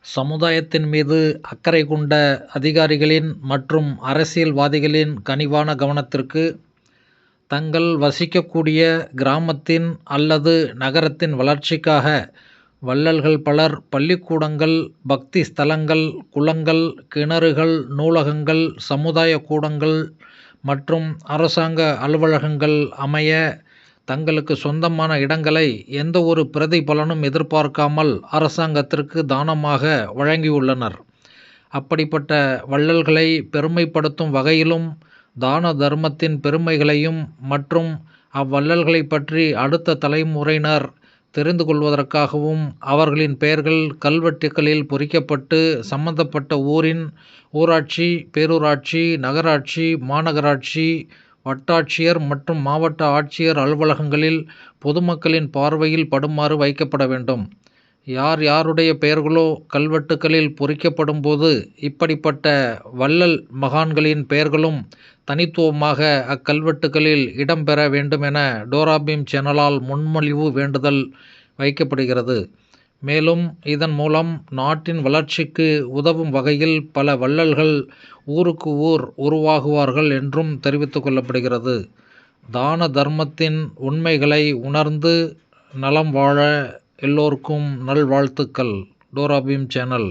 சமுதாயத்தின் மீது அக்கறை கொண்ட அதிகாரிகளின் மற்றும் அரசியல்வாதிகளின் கனிவான கவனத்திற்கு, தங்கள் வசிக்கக்கூடிய கிராமத்தின் அல்லது நகரத்தின் வளர்ச்சிக்காக வள்ளல்கள் பலர் பள்ளிக்கூடங்கள், பக்தி ஸ்தலங்கள், குளங்கள், கிணறுகள், நூலகங்கள், சமுதாய கூடங்கள் மற்றும் அரசாங்க அலுவலகங்கள் அமைய தங்களுக்கு சொந்தமான இடங்களை எந்த ஒரு பிரதிபலனும் எதிர்பார்க்காமல் அரசாங்கத்திற்கு தானமாக வழங்கியுள்ளனர். அப்படிப்பட்ட வள்ளல்களை பெருமைப்படுத்தும் வகையிலும், தான தர்மத்தின் பெருமைகளையும் மற்றும் அவ்வள்ளல்களைப் பற்றி அடுத்த தலைமுறையினர் தெரிந்து கொள்வதற்காகவும் அவர்களின் பெயர்கள் கல்வெட்டுகளில் பொறிக்கப்பட்டு சம்பந்தப்பட்ட ஊரின் ஊராட்சி, பேரூராட்சி, நகராட்சி, மாநகராட்சி, வட்டாட்சியர் மற்றும் மாவட்ட ஆட்சியர் அலுவலகங்களில் பொதுமக்களின் பார்வையில் படுமாறு வைக்கப்பட வேண்டும். யார் யாருடைய பெயர்களோ கல்வெட்டுகளில் பொறிக்கப்படும்போது இப்படிப்பட்ட வள்ளல் மகான்களின் பெயர்களும் தனித்துவமாக அக்கல்வெட்டுகளில் இடம்பெற வேண்டுமென டோராபீம் சேனலால் முன்மொழிவு வேண்டுதல் வைக்கப்படுகிறது. மேலும் இதன் மூலம் நாட்டின் வளர்ச்சிக்கு உதவும் வகையில் பல வள்ளல்கள் ஊருக்கு ஊர் உருவாகுவார்கள் என்றும் தெரிவித்துக் கொள்ளப்படுகிறது. தான தர்மத்தின் உண்மைகளை உணர்ந்து நலம் வாழ எல்லோருக்கும் நல்வாழ்த்துக்கள். டோராபீம் சேனல்.